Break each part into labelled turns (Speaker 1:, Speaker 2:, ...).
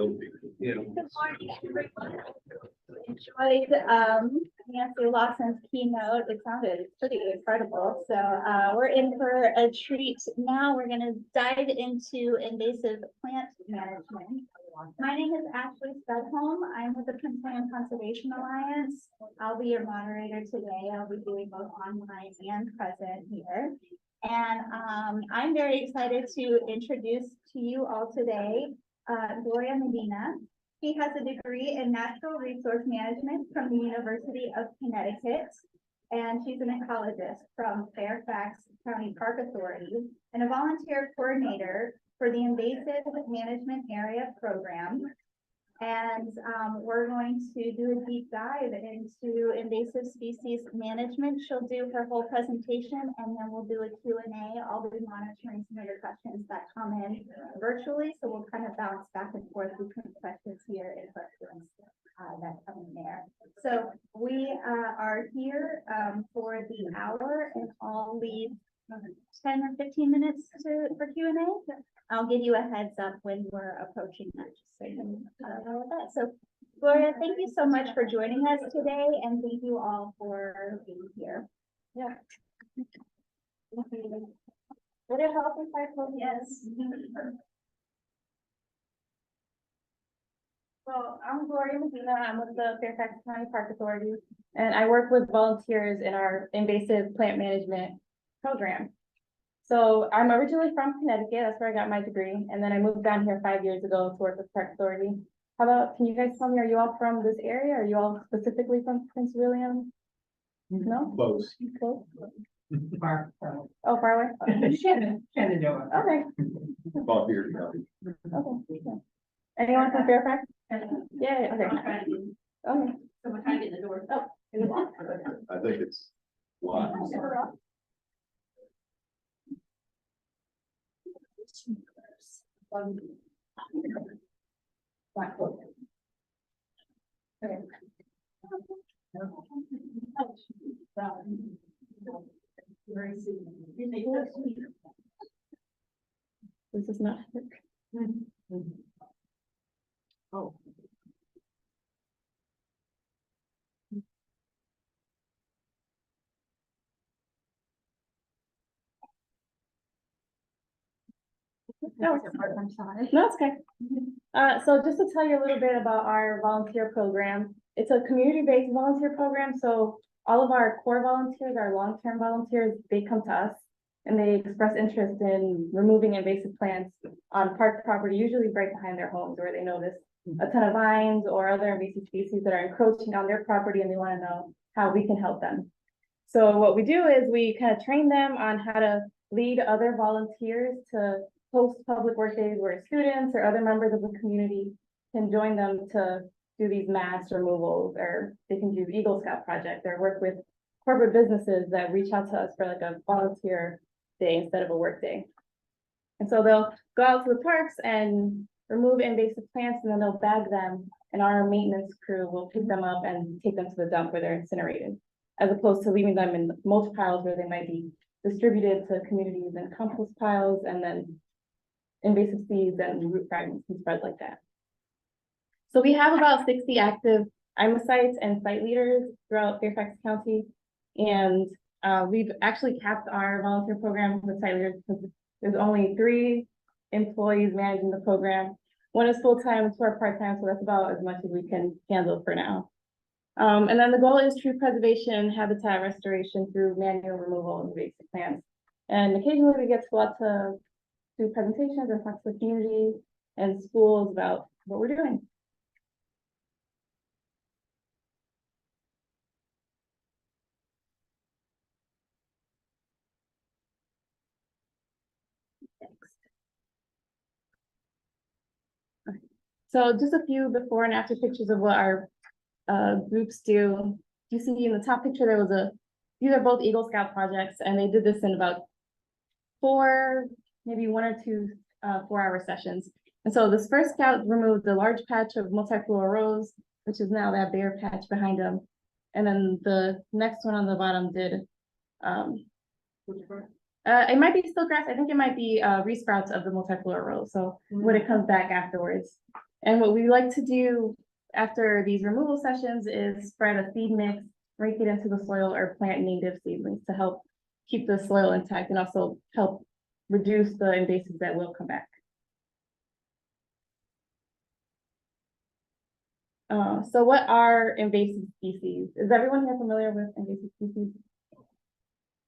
Speaker 1: Yeah.
Speaker 2: Good morning, everyone. Enjoyed Nancy Lawson's keynote. It sounded pretty incredible. So we're in for a treat. Now we're going to dive into invasive plant management. My name is Ashley Studholm. I'm with the Prince William Conservation Alliance. I'll be your moderator today. I'll be doing both online and present here. And I'm very excited to introduce to you all today Gloria Medina. She has a degree in natural resource management from the University of Connecticut, and she's an ecologist from Fairfax County Park Authority and a volunteer coordinator for the Invasive Management Area Program. And we're going to do a deep dive into invasive species management. She'll do her whole presentation, and then we'll do a Q&A. I'll be monitoring some of your questions that come in virtually, so we'll kind of bounce back and forth between questions here and questions that come in there. So we are here for the hour, and I'll leave 10 or 15 minutes for Q&A. I'll give you a heads up when we're approaching that, just so you know that. So, Gloria, thank you so much for joining us today, and thank you all for being here. Yeah. Would it help if I close? Yes. Well, I'm Gloria Medina. I'm with the Fairfax County Park Authority, and I work with volunteers in our invasive plant management program. So I'm originally from Connecticut. That's where I got my degree. And then I moved down here 5 years ago to work with Park Authority. How about, can you guys tell me, are you all from this area? Are you all specifically from Prince William? No?
Speaker 1: Close.
Speaker 2: Close?
Speaker 3: Far.
Speaker 2: Oh, far away? Okay.
Speaker 3: Shenandoah.
Speaker 2: Okay.
Speaker 1: Volunteer.
Speaker 2: Okay. Anyone from Fairfax? Yeah, okay. Okay.
Speaker 4: So we're trying to get the door.
Speaker 2: Oh, in the block.
Speaker 1: I think it's locked.
Speaker 2: This is not.
Speaker 3: Oh.
Speaker 2: No, it's okay. So just to tell you a little bit about our volunteer program, it's a community-based volunteer program. So all of our core volunteers, our long-term volunteers, they come to us and they express interest in removing invasive plants on park property, usually right behind their homes, where they notice a ton of vines or other invasive species that are encroaching on their property, and they want to know how we can help them. So what we do is we kind of train them on how to lead other volunteers to host public work days where students or other members of the community can join them to do these mass removals, or they can do Eagle Scout projects or work with corporate businesses that reach out to us for like a volunteer day instead of a work day. And so they'll go out to the parks and remove invasive plants, and then they'll bag them, and our maintenance crew will pick them up and take them to the dump where they're incinerated, as opposed to leaving them in mulch piles where they might be distributed to communities in compost piles, and then invasive seeds and root fragments can spread like that. So we have about 60 active IMA sites and site leaders throughout Fairfax County. And we've actually capped our volunteer program with site leaders because there's only 3 employees managing the program. 1 is full-time, 2 are part-time, so that's about as much as we can handle for now. And then the goal is tree preservation and habitat restoration through manual removal of invasive plants. And occasionally we get to go out to do presentations and talk to the community and schools about what we're doing. Okay. So just a few before and after pictures of what our groups do. You see in the top picture, there was these are both Eagle Scout projects, and they did this in about 4, maybe 1 or 2 4-hour sessions. And so this first scout removed a large patch of multiflora rose, which is now that bare patch behind them. And then the next one on the bottom did, it might be still grass. I think it might be resprouts of the multiflora rose. So when it comes back afterwards. And what we like to do after these removal sessions is spread a seed mix, rake it into the soil, or plant native seedlings to help keep the soil intact and also help reduce the invasives that will come back. So what are invasive species? Is everyone here familiar with invasive species?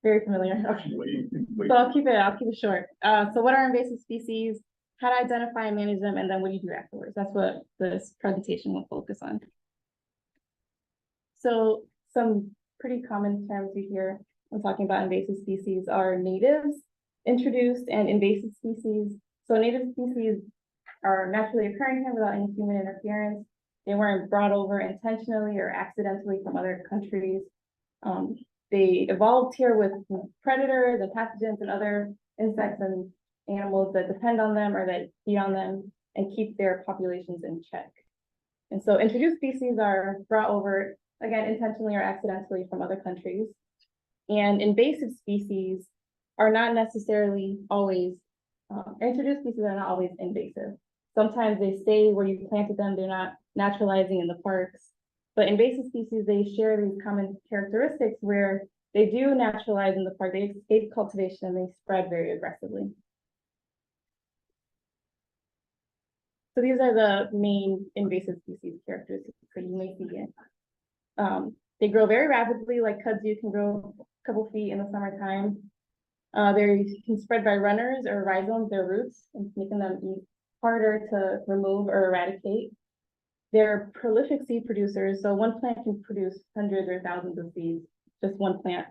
Speaker 2: Very familiar, okay. So I'll keep it short. So what are invasive species? How to identify and manage them, and then what do you do afterwards? That's what this presentation will focus on. So some pretty common terms you hear when talking about invasive species are natives, introduced, and invasive species. So native species are naturally occurring here without any human interference. They weren't brought over intentionally or accidentally from other countries. They evolved here with predators and pathogens and other insects and animals that depend on them or that feed on them and keep their populations in check. And so introduced species are brought over, again, intentionally or accidentally from other countries. And invasive species are not necessarily always, introduced species are not always invasive. Sometimes they stay where you planted them, they're not naturalizing in the parks. But invasive species, they share these common characteristics where they do naturalize in the park, they escape cultivation, and they spread very aggressively. So these are the main invasive species characteristics that you may see in. They grow very rapidly, like kudzu can grow a couple feet in the summertime. They can spread by runners or rhizomes, their roots, and making them harder to remove or eradicate. They're prolific seed producers, so one plant can produce hundreds or thousands of seeds, just one plant.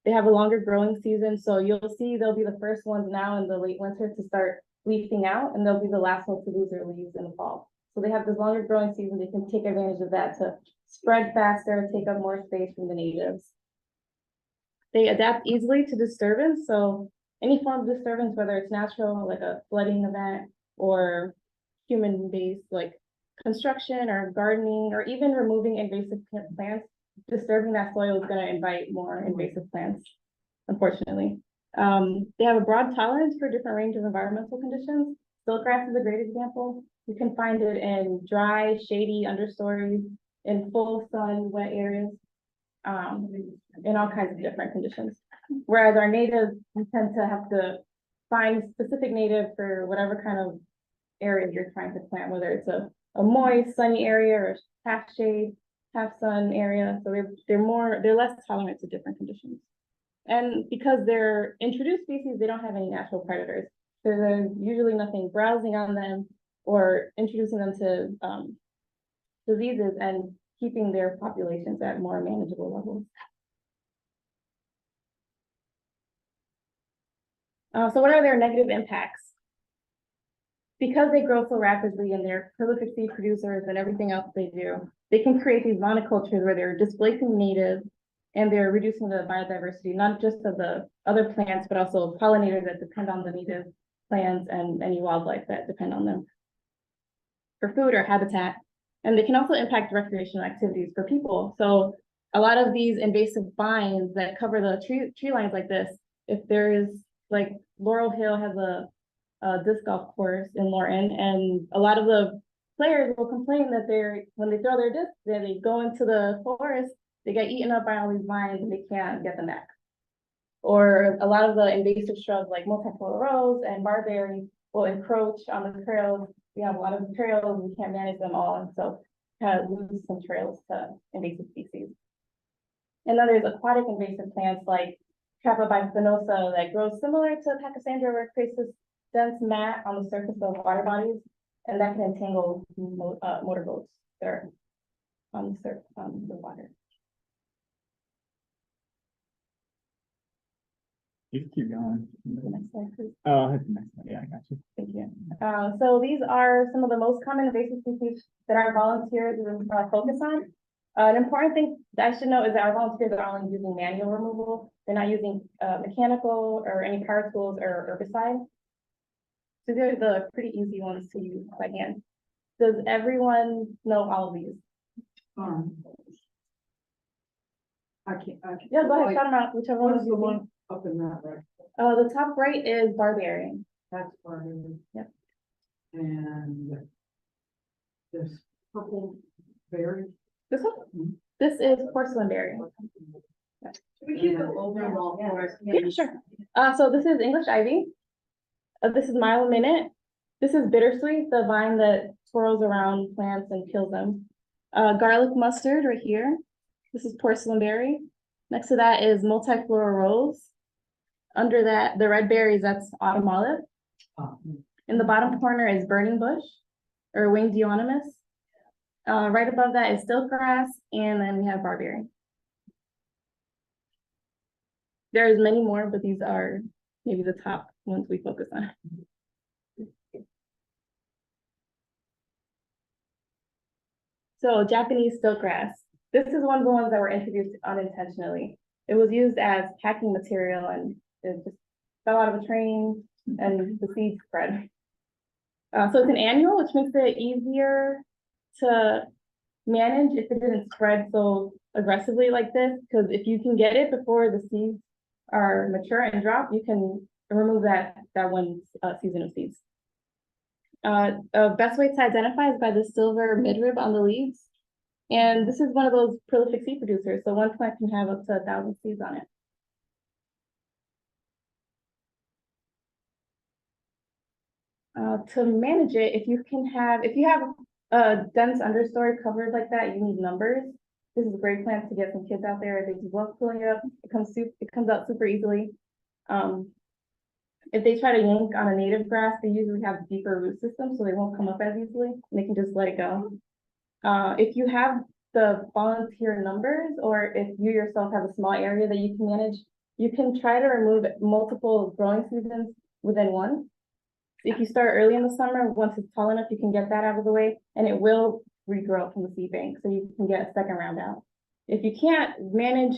Speaker 2: They have a longer growing season, so you'll see they'll be the first ones now in the late winter to start leafing out, and they'll be the last ones to lose their leaves in the fall. So they have this longer growing season, they can take advantage of that to spread faster, take up more space from the natives. They adapt easily to disturbance, so any form of disturbance, whether it's natural, like a flooding event, or human-based, like construction or gardening, or even removing invasive plants, disturbing that soil is going to invite more invasive plants, unfortunately. They have a broad tolerance for different range of environmental conditions. Silkgrass is a great example. You can find it in dry, shady understories, in full sun, wet areas, in all kinds of different conditions. Whereas our natives, we tend to have to find specific native for whatever kind of area you're trying to plant, whether it's a moist, sunny area or half shade, half sun area. So they're less tolerant to different conditions. And because they're introduced species, they don't have any natural predators. So there's usually nothing browsing on them or introducing them to diseases and keeping their populations at more manageable levels. So what are their negative impacts? Because they grow so rapidly and they're prolific seed producers and everything else they do, they can create these monocultures where they're displacing natives and they're reducing the biodiversity, not just of the other plants, but also pollinators that depend on the native plants and any wildlife that depend on them for food or habitat. And they can also impact recreational activities for people. So a lot of these invasive vines that cover the tree lines like this, if there is, like Laurel Hill has a disc golf course in Lorton, and a lot of the players will complain that when they throw their discs, they go into the forest, they get eaten up by all these vines and they can't get them back. Or a lot of the invasive shrubs like multicolored rose and barberry will encroach on the trails. We have a lot of trails, we can't manage them all, and so kind of lose some trails to invasive species. And then there's aquatic invasive plants like Trappa spinosa that grows similar to Pachysandra, where it creates this dense mat on the surface of water bodies, and that can entangle motorboats that are on the surface of the water.
Speaker 5: You can keep going.
Speaker 2: Next slide, please.
Speaker 5: Oh, I'll hit the next one. Yeah, I got you.
Speaker 2: Thank you. So these are some of the most common invasive species that our volunteers focus on. An important thing that I should know is that our volunteers are only using manual removal. They're not using mechanical or any power tools or herbicide. So they're the pretty easy ones to use by hand. Does everyone know all of these?
Speaker 3: I can't.
Speaker 2: Yeah, go ahead, shout them out, whichever one
Speaker 3: What's
Speaker 2: is
Speaker 3: the
Speaker 2: the
Speaker 3: one up in that right?
Speaker 2: The top right is barbarian.
Speaker 3: That's part of it.
Speaker 2: Yep.
Speaker 3: And This purple berry.
Speaker 2: This one? This is porcelain berry.
Speaker 4: We keep the overall for us.
Speaker 2: Yeah, sure. So this is English ivy. This is mile a minute. This is bittersweet, the vine that swirls around plants and kills them. Garlic mustard right here. This is porcelain berry. Next to that is multiflora rose. Under that, the red berries, that's autumn olive. In the bottom corner is burning bush or winged euonymus. Right above that is silk grass, and then we have barberry. There's many more, but these are maybe the top ones we focus on. So Japanese silkgrass. This is one of the ones that were introduced unintentionally. It was used as packing material and it just fell out of a train and the seeds spread. So it's an annual, which makes it easier to manage if it didn't spread so aggressively like this, because if you can get it before the seeds are mature and drop, you can remove that one season of seeds. Best way to identify is by the silver midrib on the leaves. And this is one of those prolific seed producers. So one plant can have up to 1,000 seeds on it. To manage it, if you have a dense understory covered like that, you need numbers. This is a great plant to get some kids out there. They just love pulling it up. It comes out super easily. If they try to yank on a native grass, they usually have deeper root systems, so they won't come up as easily, and they can just let it go. If you have the volunteer numbers, or if you yourself have a small area that you can manage, you can try to remove multiple growing seasons within one. If you start early in the summer, once it's tall enough, you can get that out of the way, and it will regrow from the seed bank, so you can get a second round out. If you can't manage,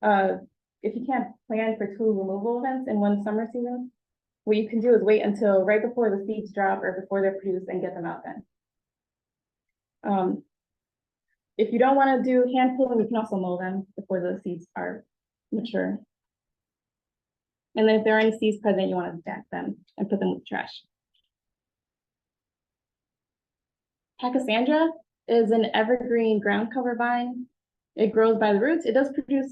Speaker 2: if you can't plan for 2 removal events in one summer season, what you can do is wait until right before the seeds drop or before they're produced and get them out then. If you don't want to do hand pulling, you can also mow them before the seeds are mature. And then if there are any seeds present, you want to stack them and put them with trash. Pachysandra is an evergreen ground cover vine. It grows by the roots. It does produce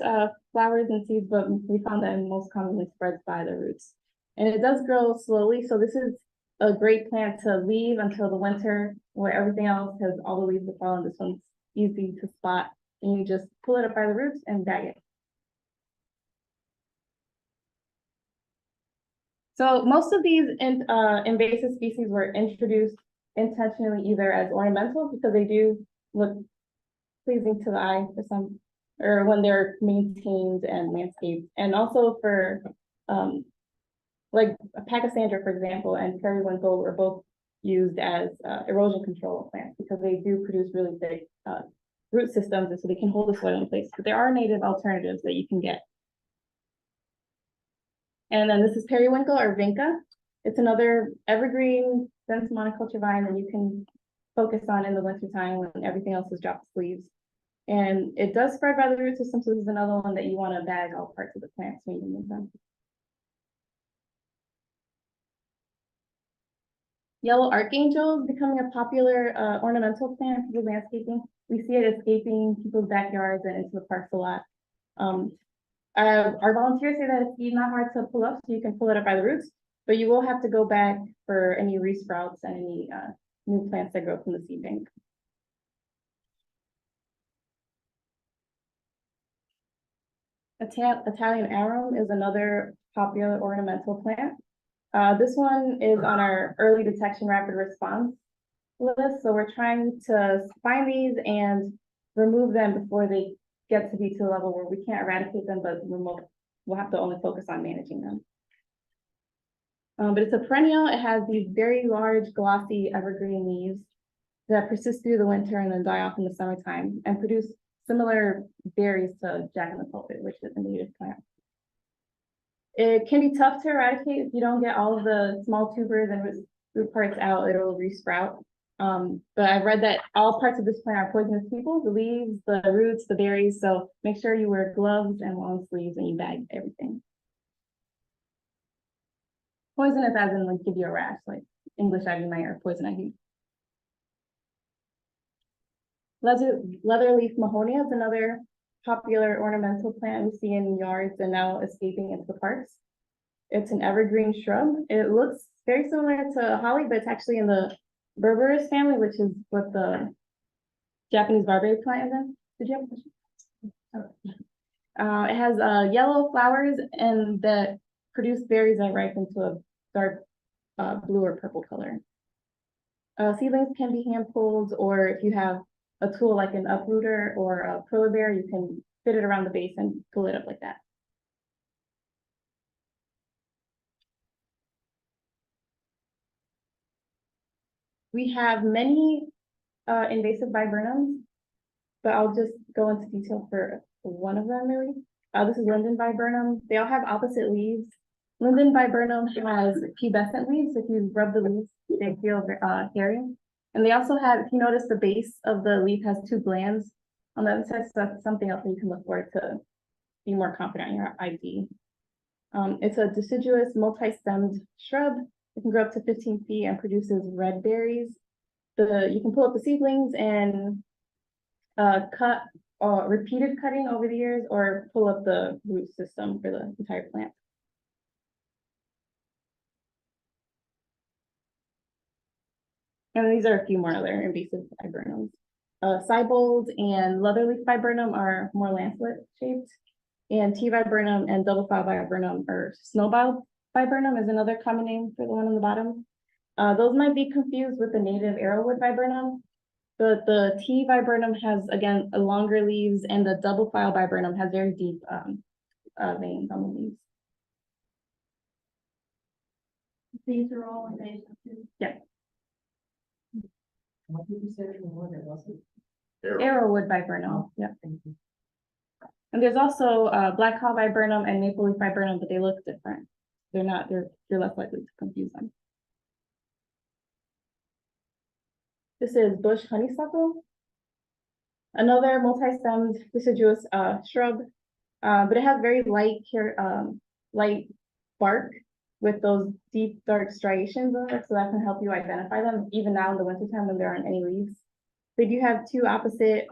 Speaker 2: flowers and seeds, but we found that it most commonly spreads by the roots. And it does grow slowly, so this is a great plant to leave until the winter, where everything else has all the leaves have fallen. This one's easy to spot, and you just pull it up by the roots and bag it. So most of these invasive species were introduced intentionally either as ornamental, because they do look pleasing to the eye for some, or when they're maintained and landscaped, and also for like Pachysandra, for example, and periwinkle were both used as erosion control plants, because they do produce really big root systems, and so they can hold the soil in place. But there are native alternatives that you can get. And then this is periwinkle or vinca. It's another evergreen dense monoculture vine that you can focus on in the wintertime when everything else has dropped its leaves. And it does spread by the root system, so this is another one that you want to bag all parts of the plants when you move them. Yellow archangel is becoming a popular ornamental plant for landscaping. We see it escaping people's backyards and into the parks a lot. Our volunteers say that it's not hard to pull up, so you can pull it up by the roots, but you will have to go back for any resprouts and any new plants that grow from the seed bank. Italian arum is another popular ornamental plant. This one is on our early detection rapid response list. So we're trying to find these and remove them before they get to be to a level where we can't eradicate them, but we'll have to only focus on managing them. But it's a perennial. It has these very large, glossy, evergreen leaves that persist through the winter and then die off in the summertime and produce similar berries to jack in the pulpit, which is a native plant. It can be tough to eradicate if you don't get all of the small tubers and root parts out. It'll resprout. But I've read that all parts of this plant are poisonous to people, the leaves, the roots, the berries. So make sure you wear gloves and long sleeves and you bag everything. Poisonous as in like give you a rash, like English ivy might or poison ivy. Leatherleaf mahonia is another popular ornamental plant we see in yards and now escaping into the parks. It's an evergreen shrub. It looks very similar to holly, but it's actually in the berberis family, which is what the Japanese barberry plant is in. Did you have a question? It has yellow flowers and that produce berries that ripen to a dark blue or purple color. Seedlings can be hand pulled, or if you have a tool like an uprooter or a polar bear, you can fit it around the base and pull it up like that. We have many invasive viburnums, but I'll just go into detail for one of them really. This is linden viburnum. They all have opposite leaves. Linden viburnum has pubescent leaves. If you rub the leaves, they feel hairy. And they also have, if you notice, the base of the leaf has two glands on the other side, so that's something else that you can look for to be more confident in your ID. It's a deciduous, multi-stemmed shrub. It can grow up to 15 feet and produces red berries. You can pull up the seedlings and cut repeated cutting over the years, or pull up the root system for the entire plant. And these are a few more other invasive viburnums. Cybold and leatherleaf viburnum are more lancelet shaped, and T viburnum and double file viburnum, or snowball viburnum is another common name for the one on the bottom. Those might be confused with the native arrowwood viburnum, but the T viburnum has, again, longer leaves, and the double file viburnum has very deep veins on the leaves.
Speaker 4: These are all invasive too.
Speaker 2: Yeah.
Speaker 3: What did you say the one that wasn't?
Speaker 2: Arrowwood viburnum, yeah.
Speaker 3: Thank you.
Speaker 2: And there's also black haw viburnum and maple leaf viburnum, but they look different. You're less likely to confuse them. This is bush honeysuckle, another multi-stemmed deciduous shrub, but it has very light bark with those deep dark striations on it, so that can help you identify them even now in the wintertime when there aren't any leaves. They do have two opposite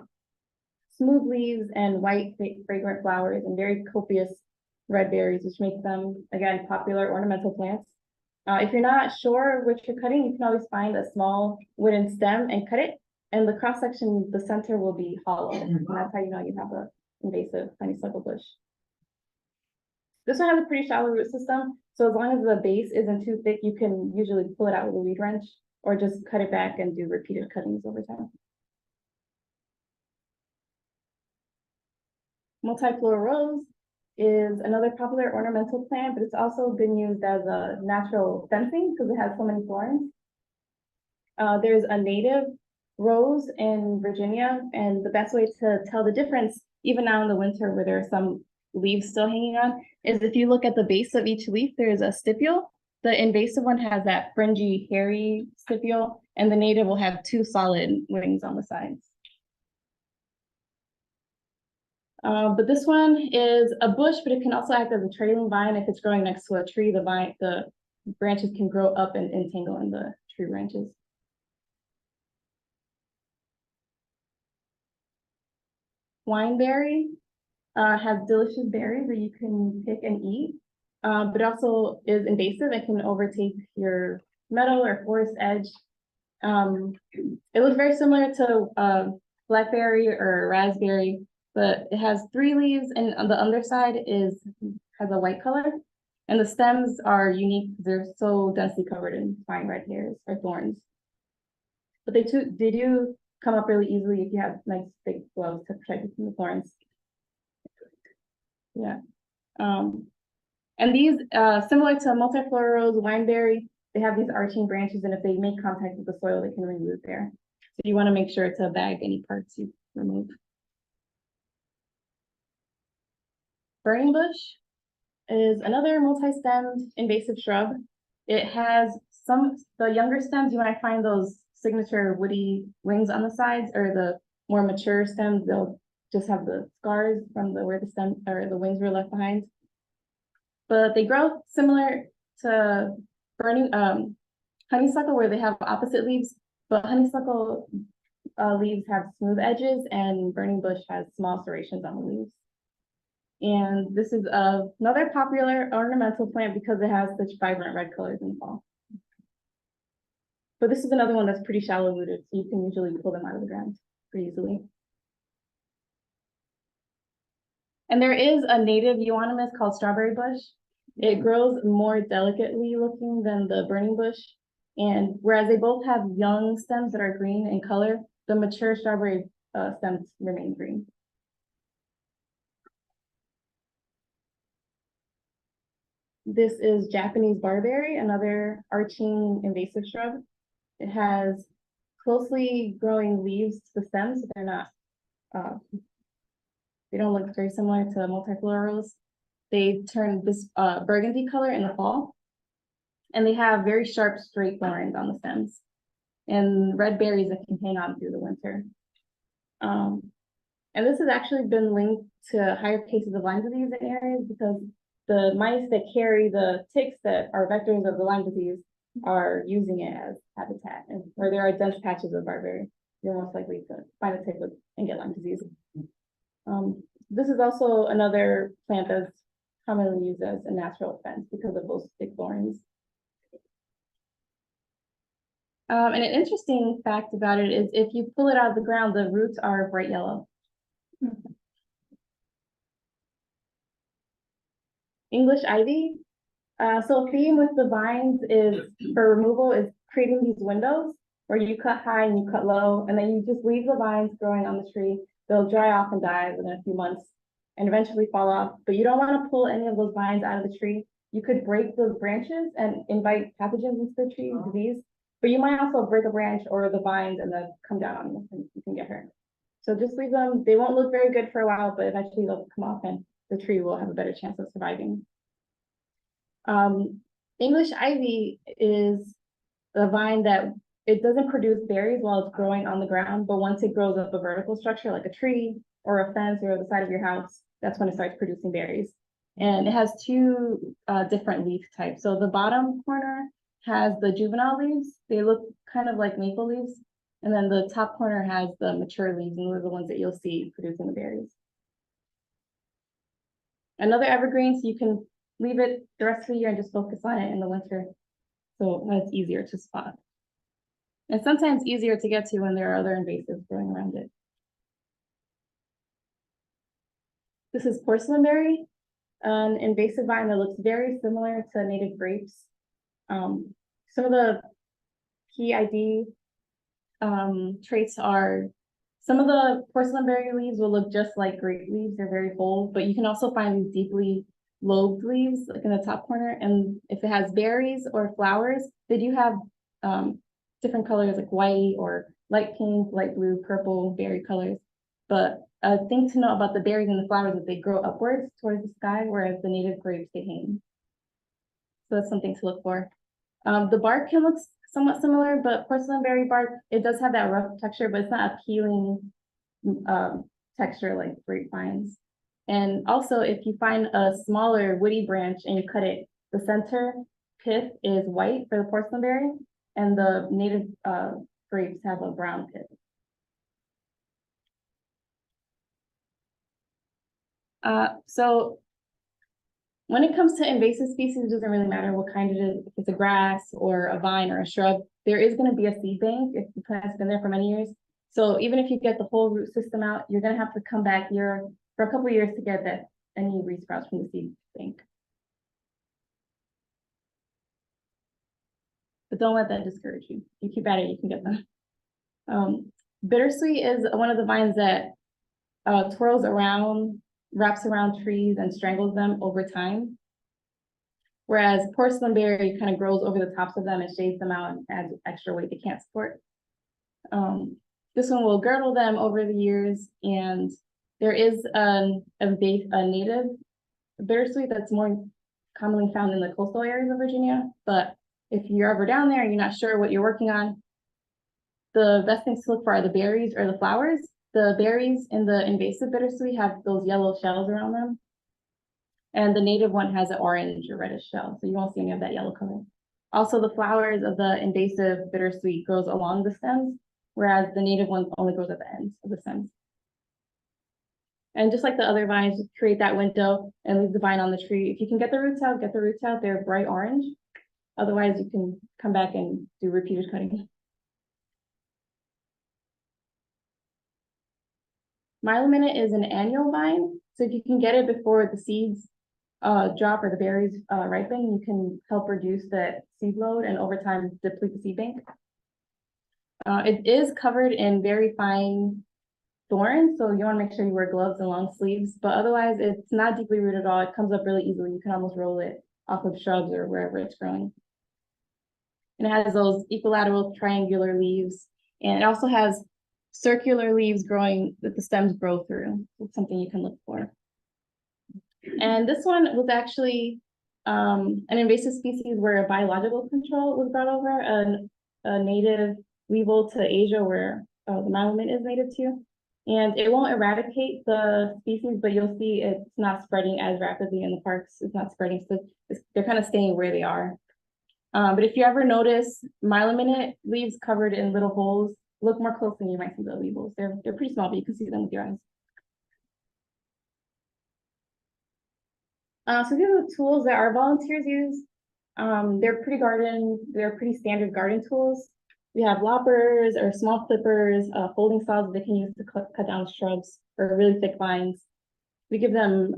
Speaker 2: smooth leaves and white fragrant flowers and very copious red berries, which makes them, again, popular ornamental plants. If you're not sure which you're cutting, you can always find a small wooden stem and cut it. And the cross section, the center will be hollow. And that's how you know you have an invasive honeysuckle bush. This one has a pretty shallow root system. So as long as the base isn't too thick, you can usually pull it out with a weed wrench or just cut it back and do repeated cuttings over time. Multiflora rose is another popular ornamental plant, but it's also been used as a natural fencing because it has so many thorns. There's a native rose in Virginia, and the best way to tell the difference, even now in the winter where there are some leaves still hanging on, is if you look at the base of each leaf, there's a stipule. The invasive one has that fringy, hairy stipule, and the native will have two solid wings on the sides. But this one is a bush, but it can also act as a trailing vine. If it's growing next to a tree, the branches can grow up and entangle in the tree branches. Wineberry has delicious berries that you can pick and eat, but also is invasive. It can overtake your meadow or forest edge. It looks very similar to blackberry or raspberry, but it has 3 leaves, and on the underside has a white color, and the stems are unique. They're so densely covered in fine red hairs or thorns. But they do come up really easily if you have nice big gloves to protect you from the thorns. Yeah. And these, similar to multiflora rose, wineberry, they have these arching branches, and if they make contact with the soil, they can remove there. So you want to make sure to bag any parts you remove. Burning bush is another multi-stemmed invasive shrub. It has the younger stems, you might find those signature woody wings on the sides, or the more mature stems, they'll just have the scars from where the stem or the wings were left behind. But they grow similar to honeysuckle, where they have opposite leaves, but honeysuckle leaves have smooth edges and burning bush has small serrations on the leaves. And this is another popular ornamental plant because it has such vibrant red colors in the fall. But this is another one that's pretty shallow rooted, so you can usually pull them out of the ground pretty easily. And there is a native euonymus called strawberry bush. It grows more delicately looking than the burning bush. And whereas they both have young stems that are green in color, the mature strawberry stems remain green. This is Japanese barberry, another arching invasive shrub. It has closely growing leaves to the stems. They're not, they don't look very similar to multiflorals. They turn this burgundy color in the fall. And they have very sharp, straight thorns on the stems and red berries that can hang on through the winter. And this has actually been linked to higher cases of Lyme disease in areas because the mice that carry the ticks that are vectors of the Lyme disease are using it as habitat. And where there are dense patches of barberry, you're most likely to find a tick and get Lyme disease. This is also another plant that's commonly used as a natural fence because of those thick thorns. And an interesting fact about it is if you pull it out of the ground, the roots are bright yellow. English ivy. So a theme with the vines is for removal is creating these windows where you cut high and you cut low, and then you just leave the vines growing on the tree. They'll dry off and die within a few months and eventually fall off. But you don't want to pull any of those vines out of the tree. You could break those branches and invite pathogens into the tree, disease. But you might also break a branch or the vines and then come down on you and you can get hurt. So just leave them. They won't look very good for a while, but eventually they'll come off and the tree will have a better chance of surviving. English ivy is a vine that it doesn't produce berries while it's growing on the ground, but once it grows up a vertical structure like a tree or a fence or the side of your house, that's when it starts producing berries. And it has two different leaf types. So the bottom corner has the juvenile leaves. They look kind of like maple leaves. And then the top corner has the mature leaves, and those are the ones that you'll see producing the berries. Another evergreen, so you can leave it the rest of the year and just focus on it in the winter. So that's easier to spot. And sometimes easier to get to when there are other invasives growing around it. This is porcelainberry, an invasive vine that looks very similar to native grapes. Some of the key ID traits are some of the porcelainberry leaves will look just like grape leaves. They're very whole, but you can also find these deeply lobed leaves like in the top corner. And if it has berries or flowers, they do have different colors like white or light pink, light blue, purple, berry colors. But a thing to know about the berries and the flowers is they grow upwards towards the sky, whereas the native grapes, they hang. So that's something to look for. The bark can look somewhat similar, but porcelainberry bark, it does have that rough texture, but it's not a peeling texture like grapevines. And also, if you find a smaller woody branch and you cut it, the center pith is white for the porcelainberry, and the native grapes have a brown pith. So when it comes to invasive species, it doesn't really matter what kind it is, if it's a grass or a vine or a shrub, there is going to be a seed bank if the plant's been there for many years. So even if you get the whole root system out, you're going to have to come back here for a couple of years to get that any resprouts from the seed bank. But don't let that discourage you. You keep at it, you can get them. Bittersweet is one of the vines that twirls around, wraps around trees and strangles them over time. Whereas porcelainberry kind of grows over the tops of them and shades them out and adds extra weight they can't support. This one will girdle them over the years, and there is a native bittersweet that's more commonly found in the coastal areas of Virginia. But if you're ever down there and you're not sure what you're working on, the best things to look for are the berries or the flowers. The berries in the invasive bittersweet have those yellow shells around them. And the native one has an orange or reddish shell, so you won't see any of that yellow color. Also, the flowers of the invasive bittersweet grows along the stems, whereas the native one only grows at the ends of the stems. And just like the other vines, just create that window and leave the vine on the tree. If you can get the roots out, get the roots out. They're bright orange. Otherwise, you can come back and do repeated cutting. Milo-minute is an annual vine, so if you can get it before the seeds drop or the berries ripen, you can help reduce the seed load and over time deplete the seed bank. It is covered in very fine thorns, so you want to make sure you wear gloves and long sleeves, but otherwise it's not deeply rooted at all. It comes up really easily. You can almost roll it off of shrubs or wherever it's growing. And it has those equilateral triangular leaves, and it also has circular leaves growing that the stems grow through. It's something you can look for. And this one was actually an invasive species where a biological control was brought over, a native weevil to Asia where the Milo-minute is native to. And it won't eradicate the species, but you'll see it's not spreading as rapidly in the parks. It's not spreading, so they're kind of staying where they are. But if you ever notice Milo-minute leaves covered in little holes, look more closely and you might see the weevils. They're pretty small, but you can see them with your eyes. So these are the tools that our volunteers use. They're pretty standard garden tools. We have loppers or small clippers, folding saws that they can use to cut down shrubs or really thick vines. We give them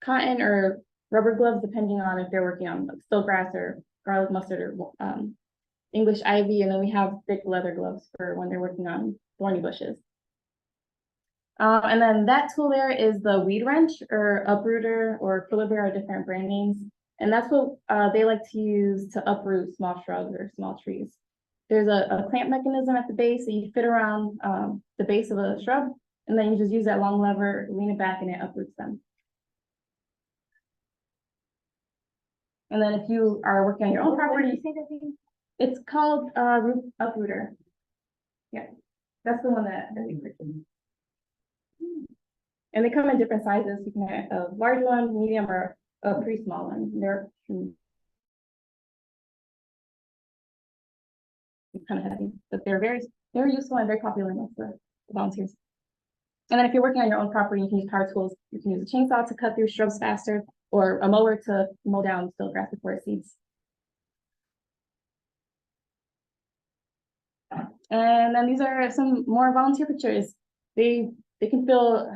Speaker 2: cotton or rubber gloves, depending on if they're working on like stiltgrass or garlic mustard or English ivy. And then we have thick leather gloves for when they're working on thorny bushes. And then that tool there is the weed wrench or uprooter or puller bear are different brand names. And that's what they like to use to uproot small shrubs or small trees. There's a clamp mechanism at the base that you fit around the base of a shrub, and then you just use that long lever, lean it back, and it uproots them. And then if you are working on your own property, it's called root uprooter. Yeah, that's the one that we purchased. And they come in different sizes. You can get a large one, medium, or a pretty small one. They're kind of heavy, but they're very useful and very popular amongst the volunteers. And then if you're working on your own property, you can use power tools. You can use a chainsaw to cut through shrubs faster, or a mower to mow down stiltgrass before it seeds. And then these are some more volunteer pictures. They can fill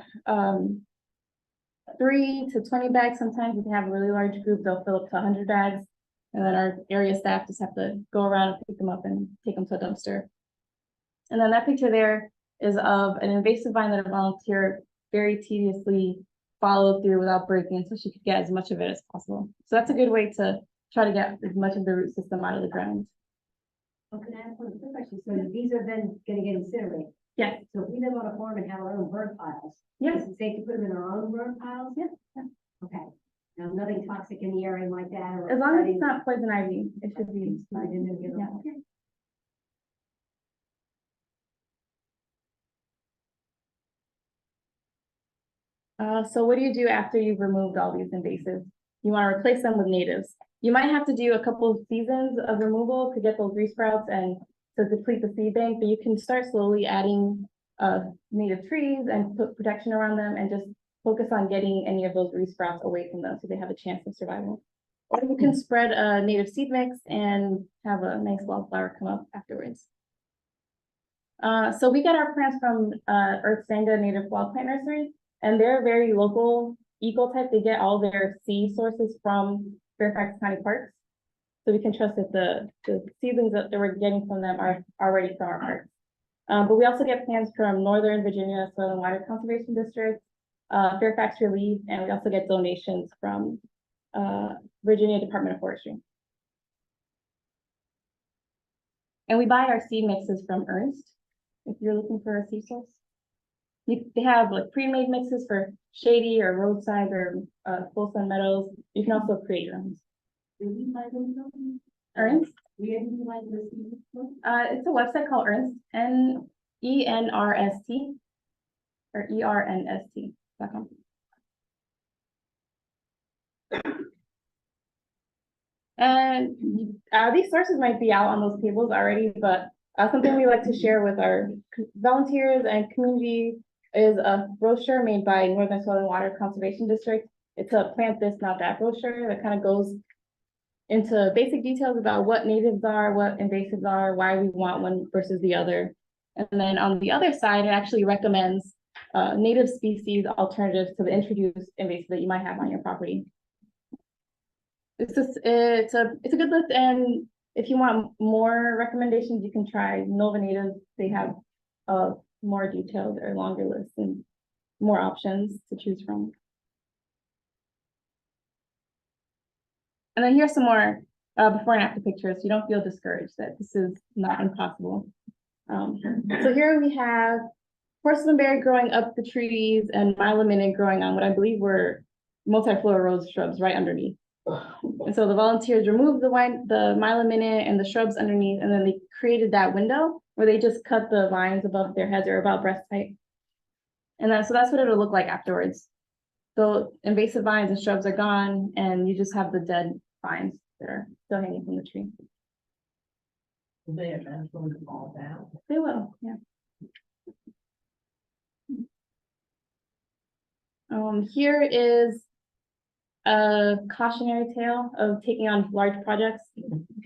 Speaker 2: 3 to 20 bags. Sometimes we can have a really large group, they'll fill up to 100 bags. And then our area staff just have to go around and pick them up and take them to a dumpster. And then that picture there is of an invasive vine that a volunteer very tediously followed through without breaking, so she could get as much of it as possible. So that's a good way to try to get as much of the root system out of the ground.
Speaker 3: Well, can I ask one quick question? So these are then gonna get incinerated?
Speaker 2: Yes.
Speaker 3: So if we live on a farm and have our own bird piles,
Speaker 2: Yes.
Speaker 3: is it safe to put them in our own bird piles?
Speaker 2: Yes.
Speaker 3: Okay. Now, nothing toxic in the area like that, or.
Speaker 2: As long as it's not poison ivy, it should be.
Speaker 3: I didn't know you know.
Speaker 2: So what do you do after you've removed all these invasives? You want to replace them with natives. You might have to do a couple of seasons of removal to get those resprouts and to deplete the seed bank, but you can start slowly adding native trees and put protection around them and just focus on getting any of those resprouts away from them so they have a chance of survival. Or you can spread a native seed mix and have a nice wildflower come up afterwards. So we get our plants from Earth Sangha Native Wild Plant Nursery, and they're very local, eco-type. They get all their seed sources from Fairfax County Parks. So we can trust that the seedlings that we're getting from them are already from our parks. But we also get plants from Northern Virginia Soil and Water Conservation District, Fairfax Relief, and we also get donations from Virginia Department of Forestry. And we buy our seed mixes from Ernst, if you're looking for a seed source. They have like pre-made mixes for shady or roadside or full sun meadows. You can also create your own. Ernst? It's a website called Ernst, ENRST or ERNST.com. And these sources might be out on those tables already, but Something we like to share with our volunteers and community is a brochure made by Northern Soil and Water Conservation District. It's a plant this, not that brochure that kind of goes into basic details about what natives are, what invasives are, why we want one versus the other. And then on the other side, it actually recommends native species alternatives to the introduced invasive that you might have on your property. It's a good list, and if you want more recommendations, you can try Nova Native. They have a more detailed or longer list and more options to choose from. And then here's some more before and after pictures, so you don't feel discouraged that this is not impossible. So here we have porcelain berry growing up the trees and myelominic growing on what I believe were multiflora rose shrubs right underneath. And so the volunteers removed the myelominic and the shrubs underneath, and then they created that window where they just cut the vines above their heads or about breast height. And then, so that's what it'll look like afterwards. So invasive vines and shrubs are gone, and you just have the dead vines that are still hanging from the tree.
Speaker 4: Will they eventually fall down?
Speaker 2: They will, yeah. Here is a cautionary tale of taking on large projects.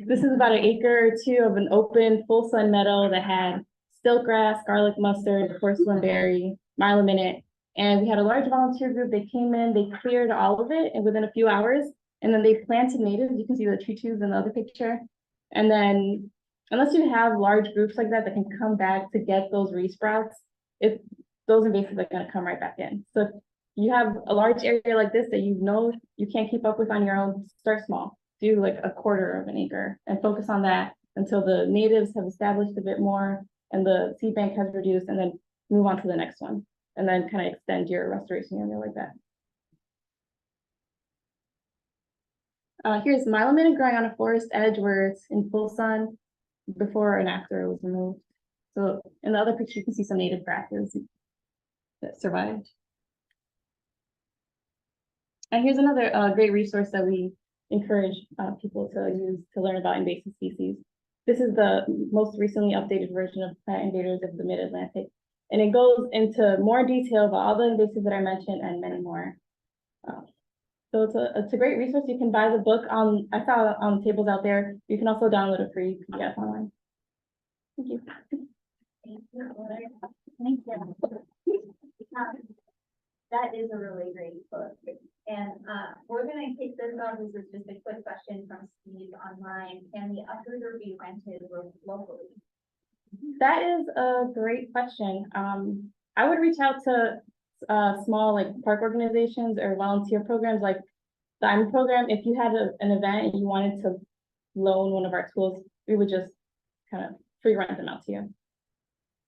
Speaker 2: This is about an acre or two of an open full sun meadow that had stiltgrass, garlic mustard, porcelain berry, myelominic, and we had a large volunteer group. They came in, they cleared all of it, and within a few hours, and then they planted natives. You can see the tree tubes in the other picture. And then, unless you have large groups like that can come back to get those resprouts, if those invasives are going to come right back in. So if you have a large area like this that you know you can't keep up with on your own, start small. Do like a quarter of an acre and focus on that until the natives have established a bit more and the seed bank has reduced, and then move on to the next one. And then kind of extend your restoration area like that. Here's myelominic growing on a forest edge where it's in full sun before and after it was removed. So in the other picture, you can see some native grasses that survived. And here's another great resource that we encourage people to use to learn about invasive species. This is the most recently updated version of Plant Invaders of the Mid-Atlantic. And it goes into more detail about all the invasives that I mentioned and many more. So it's a great resource. You can buy the book on, I saw on tables out there. You can also download a free PDF online. Thank you.
Speaker 6: Thank you. That is a really great book. And we're going to kick this off. This is just a quick question from Steve online. Can the uprooter be rented locally?
Speaker 2: That is a great question. I would reach out to small like park organizations or volunteer programs like the IME program. If you had an event and you wanted to loan one of our tools, we would just kind of free rent them out to you.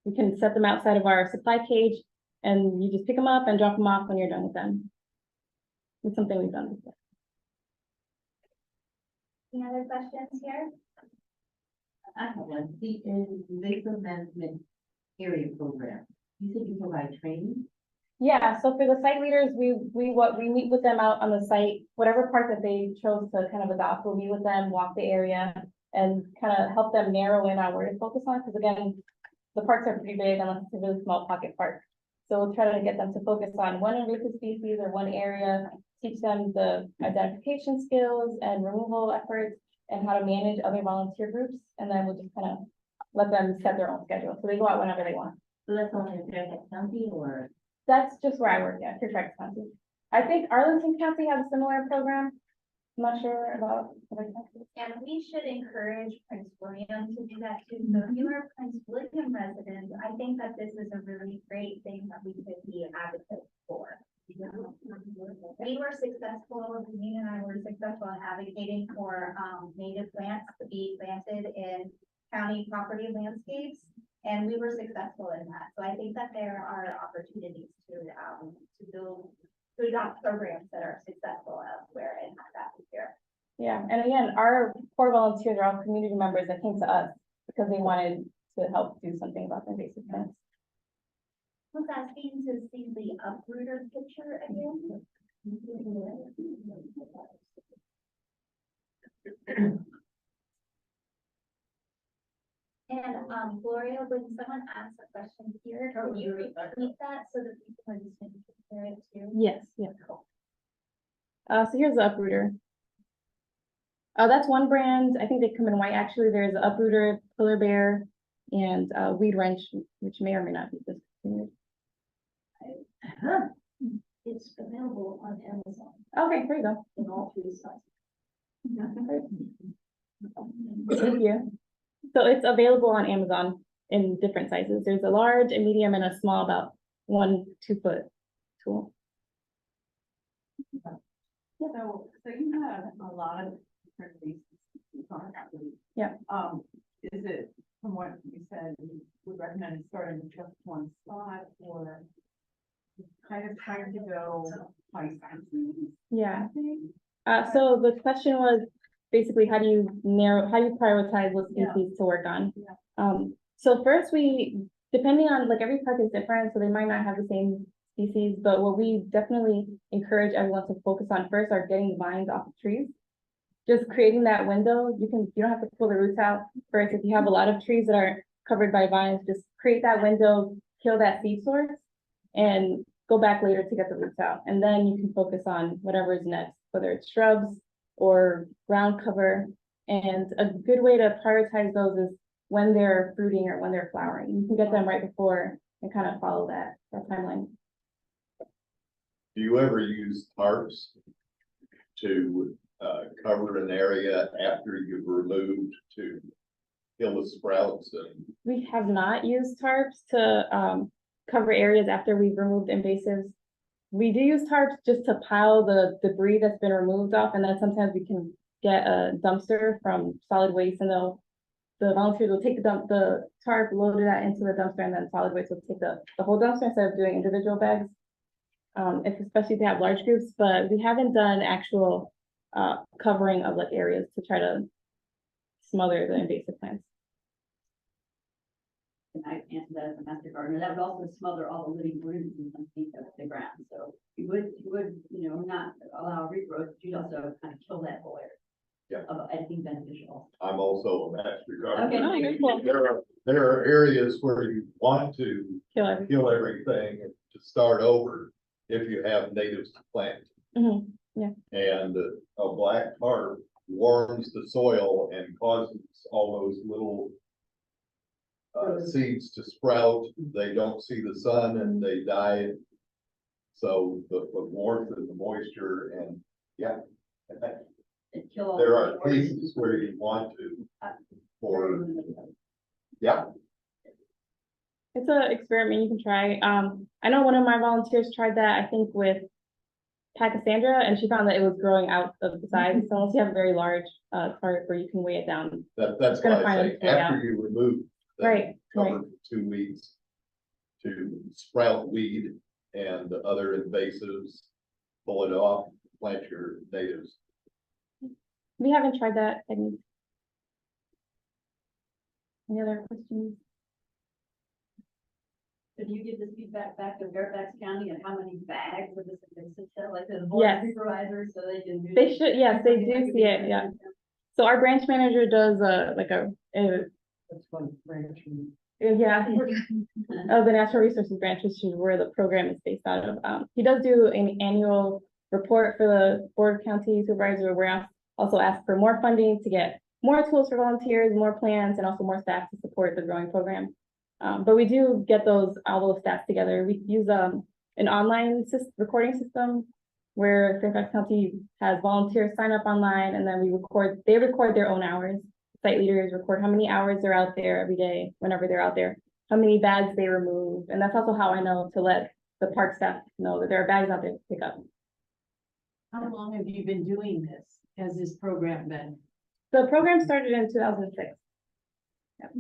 Speaker 2: We can set them outside of our supply cage and you just pick them up and drop them off when you're done with them. It's something we've done before.
Speaker 6: Any other questions here?
Speaker 4: I have one. The invasive management area program. You said you provide training?
Speaker 2: Yeah, so for the site leaders, we meet with them out on the site, whatever part that they chose to kind of adopt, we'll meet with them, walk the area, and kind of help them narrow in on where to focus on. Because again, the parks are pretty big unless it's a really small pocket park. So we'll try to get them to focus on one invasive species or one area, teach them the identification skills and removal efforts and how to manage other volunteer groups. And then we'll just kind of let them set their own schedule. So they go out whenever they want.
Speaker 4: So that's only in Fairfax County, or?
Speaker 2: That's just where I work at, Fairfax County. I think Arlington County has a similar program. I'm not sure about other counties.
Speaker 6: And we should encourage Prince William to do that too. So if you are a Prince William resident, I think that this is a really great thing that we could be advocates for. We were successful, Janine and I were successful in advocating for native plants to be planted in county property landscapes, and we were successful in that. So I think that there are opportunities to adopt programs that are successful elsewhere and have that here.
Speaker 2: Yeah, and again, our core volunteers are all community members that came to us because they wanted to help do something about the invasive plants.
Speaker 6: I was asking to see the uprooter picture again. And, Gloria, when someone asks a question here, can you repeat that so that people are just going to hear it too?
Speaker 2: Yes, yeah. So here's the uprooter. That's one brand. I think they come in white. Actually, there's an uprooter, pillar bear, and weed wrench, which may or may not be discontinued.
Speaker 3: It's available on Amazon
Speaker 2: Okay, there you go.
Speaker 3: in all three sizes.
Speaker 2: Thank you. So it's available on Amazon in different sizes. There's a large, a medium, and a small, about 1-2 foot tool.
Speaker 7: So you have a lot of different reasons.
Speaker 2: Yeah.
Speaker 7: Is it, from what you said, you would recommend starting with just one spot or kind of trying to go by species?
Speaker 2: Yeah. So the question was basically how do you prioritize what species to work on?
Speaker 7: Yeah.
Speaker 2: So first depending on, like, every park is different, so they might not have the same species, but what we definitely encourage everyone to focus on first are getting vines off of trees. Just creating that window, you don't have to pull the roots out first. If you have a lot of trees that are covered by vines, just create that window, kill that seed source, and go back later to get the roots out. And then you can focus on whatever is next, whether it's shrubs or ground cover. And a good way to prioritize those is when they're fruiting or when they're flowering. You can get them right before and kind of follow that timeline.
Speaker 1: Do you ever use tarps to cover an area after you've removed to kill the sprouts? And
Speaker 2: We have not used tarps to cover areas after we've removed invasives. We do use tarps just to pile the debris that's been removed off, and then sometimes we can get a dumpster from solid waste, and the volunteers will take the tarp, load that into the dumpster, and then solid waste will take the whole dumpster instead of doing individual bags. Especially if they have large groups, but we haven't done actual covering of like areas to try to smother the invasive plants.
Speaker 8: And I answer that as a master gardener, that would also smother all the living roots and some things of the ground, so you would, not allow regrowth, but you'd also kind of kill that whole area.
Speaker 1: Yeah.
Speaker 8: Of anything beneficial.
Speaker 1: I'm also a master gardener.
Speaker 8: Okay.
Speaker 2: very cool.
Speaker 1: There are areas where you want to
Speaker 2: Kill everything.
Speaker 1: kill everything to start over if you have natives to plant.
Speaker 2: Mhm, yeah.
Speaker 1: And a black tarp warms the soil and causes all those little seeds to sprout. They don't see the sun and they die. So the warmth and the moisture and
Speaker 8: And kill all.
Speaker 1: there
Speaker 8: the
Speaker 1: are
Speaker 8: living organisms.
Speaker 1: cases where you want to for, yeah.
Speaker 2: It's an experiment you can try. I know one of my volunteers tried that, I think with Pachysandra, and she found that it was growing out of the sides. So unless you have a very large tarp where you can weigh it down.
Speaker 1: That's
Speaker 2: gonna
Speaker 1: why I
Speaker 2: find
Speaker 1: say
Speaker 2: its way
Speaker 1: after
Speaker 2: out.
Speaker 1: you remove. them,
Speaker 2: Right,
Speaker 1: cover
Speaker 2: right.
Speaker 1: for 2 weeks to sprout weed and other invasives, pull it off, plant your natives.
Speaker 2: We haven't tried that. Any other questions?
Speaker 8: So do you give this feedback back to Fairfax County and how many bags of this invasive stuff, like the board
Speaker 2: Yes.
Speaker 8: supervisors, so they can do?
Speaker 2: They should, yes, they do see it, yeah. So our branch manager does
Speaker 7: That's one branch.
Speaker 2: yeah, the natural resources branch, which is where the program is based out of. He does do an annual report for the board of county supervisor, where we also ask for more funding to get more tools for volunteers, more plans, and also more staff to support the growing program. But we do get all those stats together. We use an online recording system where Fairfax County has volunteers sign up online, and then they record their own hours. Site leaders record how many hours they're out there every day, whenever they're out there, how many bags they remove. And that's also how I know to let the park staff know that there are bags out there to pick up.
Speaker 7: How long have you been doing this? Has this program been?
Speaker 2: The program started in 2006. Yep.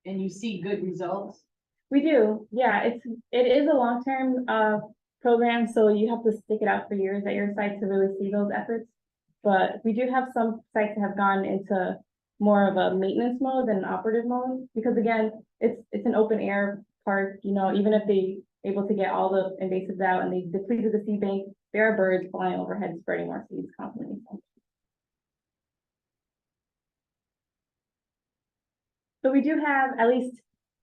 Speaker 7: And you see good results?
Speaker 2: We do, yeah, it is a long-term program, so you have to stick it out for years at your site to really see those efforts. But we do have some sites that have gone into more of a maintenance mode than an operative mode, because again, it's an open air park, even if they able to get all the invasives out and they depleted the seed bank, there are birds flying overhead spreading more seeds constantly. So we do have at least,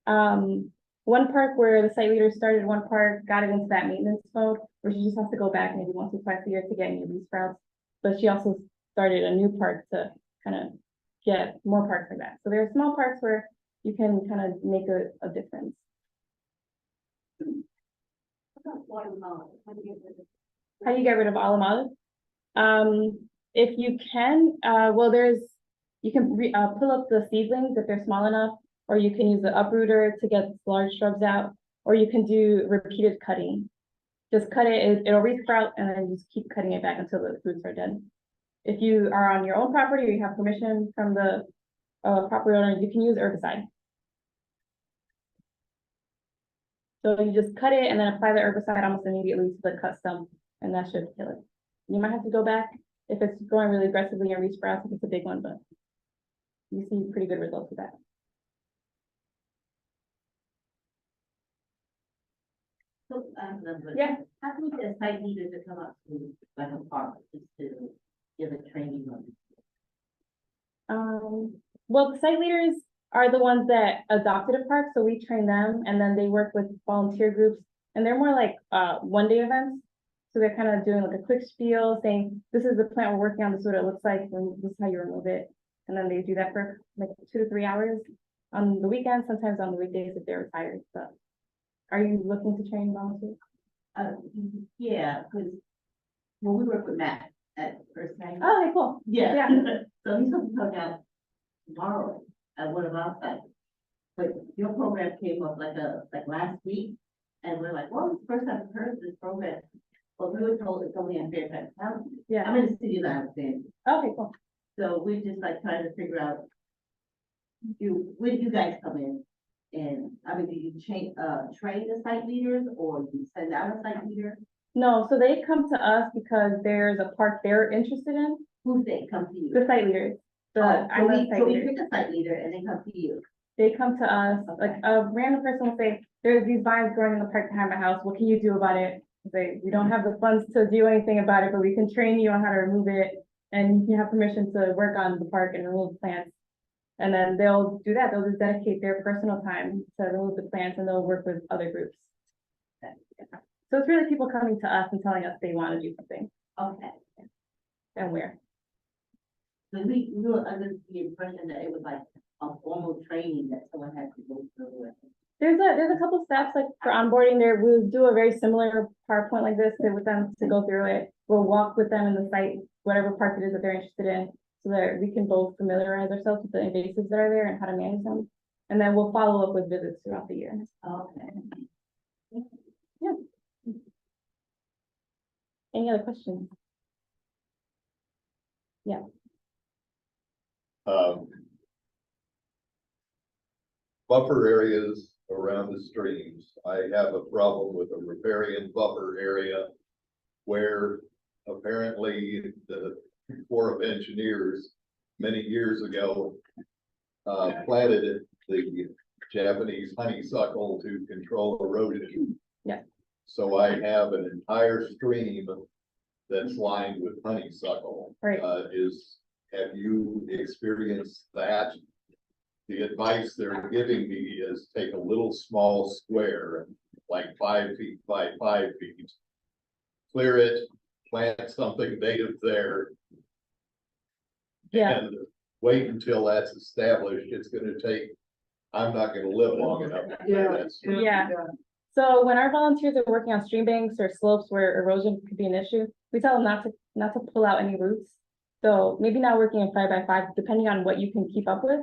Speaker 2: one park where the site leader started one park, got it into that maintenance mode, where she just has to go back maybe once or twice a year to get new leaf sprouts. But she also started a new park to kind of get more parks like that. So there are small parks where you can kind of make a difference.
Speaker 8: Watermelon, how do you get rid of?
Speaker 2: How do you get rid of olive olive? If you can, well, you can pull up the seedlings if they're small enough, or you can use the uprooter to get large shrubs out, or you can do repeated cutting. Just cut it, it'll resprout, and then just keep cutting it back until the roots are dead. If you are on your own property or you have permission from the property owner, you can use herbicide. So you just cut it and then apply the herbicide almost immediately to the cut stump, and that should kill it. You might have to go back if it's growing really aggressively and resprouts if it's a big one, but you see pretty good results with that.
Speaker 4: So,
Speaker 2: Yeah.
Speaker 4: how can we get a site leader to come up to like a park just to give a training on it?
Speaker 2: Well, the site leaders are the ones that adopted a park, so we train them, and then they work with volunteer groups, and they're more like one-day events. So they're kind of doing like a quick spiel, saying, this is the plant we're working on, this is what it looks like, and this is how you remove it. And then they do that for like 2 to 3 hours on the weekends, sometimes on the weekdays if they're retired. So are you looking to train volunteers?
Speaker 4: Yeah, because when we work with Matt at First Name.
Speaker 2: Oh, okay, cool.
Speaker 4: Yeah.
Speaker 2: Yeah.
Speaker 4: So he's going to come out tomorrow at one of our sites. But your program came up like last week, and we're like, well, it's the first time I've heard of this program. But we were told it's only in Fairfax County.
Speaker 2: Yeah.
Speaker 4: I'm in the city of Alexandria.
Speaker 2: Okay, cool.
Speaker 4: So we're just like trying to figure out, when you guys come in? And I mean, do you train the site leaders, or do you send out a site leader?
Speaker 2: No, so they come to us because there's a park they're interested in,
Speaker 4: Who's they come to you?
Speaker 2: the site leaders.
Speaker 4: So
Speaker 2: I'm a site
Speaker 4: we
Speaker 2: leader.
Speaker 4: pick a site leader and they come to you.
Speaker 2: They come to us, like a random person will say, there's these vines growing in the park behind my house, what can you do about it? I say, we don't have the funds to do anything about it, but we can train you on how to remove it. And you have permission to work on the park and remove plants. And then they'll do that, they'll just dedicate their personal time to remove the plants, and they'll work with other groups. So it's really people coming to us and telling us they want to do something,
Speaker 4: Okay.
Speaker 2: and where.
Speaker 4: So we were under the impression that it was like a formal training that someone had to go through.
Speaker 2: There's a couple steps, like for onboarding there, we'll do a very similar PowerPoint like this with them to go through it. We'll walk with them in the site, whatever park it is that they're interested in, so that we can both familiarize ourselves with the invasives that are there and how to manage them. And then we'll follow up with visits throughout the year.
Speaker 4: Okay.
Speaker 2: Yeah. Any other questions? Yeah.
Speaker 1: Buffer areas around the streams. I have a problem with a riparian buffer area where apparently the Corps of Engineers many years ago planted the Japanese honeysuckle to control erosion.
Speaker 2: Yeah.
Speaker 1: So I have an entire stream that's lined with honeysuckle.
Speaker 2: Right.
Speaker 1: Have you experienced that? The advice they're giving me is take a little small square, like 5 feet by 5 feet. Clear it, plant something native there.
Speaker 2: Yeah.
Speaker 1: And wait until that's established. It's gonna take, I'm not gonna live long enough. to do that.
Speaker 2: Yeah. So when our volunteers are working on stream banks or slopes where erosion could be an issue, we tell them not to pull out any roots. So maybe not working in 5 by 5, depending on what you can keep up with.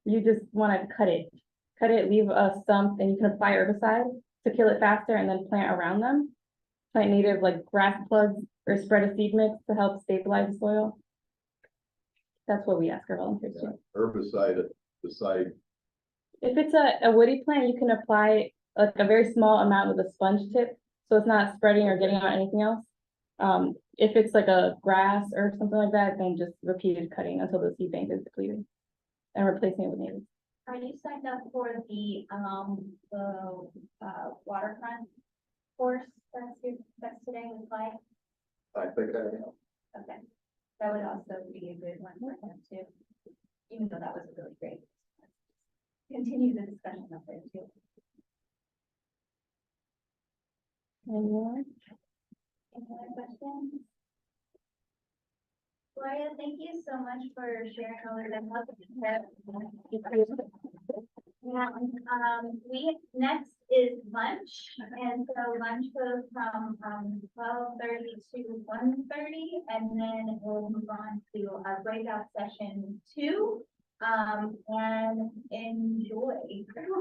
Speaker 2: You just want to cut it, leave a stump, and you can apply herbicide to kill it faster, and then plant around them. Plant native like grass plugs or spread a seed mix to help stabilize the soil. That's what we ask our volunteers to do.
Speaker 1: Herbicide at the site.
Speaker 2: If it's a woody plant, you can apply like a very small amount with a sponge tip, so it's not spreading or getting on anything else. If it's like a grass or something like that, then just repeated cutting until the seed bank is depleted and replacing it with natives.
Speaker 6: Are you signed up for the waterfront course that's today with Clay?
Speaker 1: I think I am.
Speaker 6: Okay, that would also be a good one for him too, even though that was a really great. continue the discussion up there too.
Speaker 2: Anyone?
Speaker 6: Any other questions? Gloria, thank you so much for sharing all of that. We, next is lunch, and so lunch goes from, 12:30 to 1:30, and then we'll move on to our breakout session 2. And enjoy.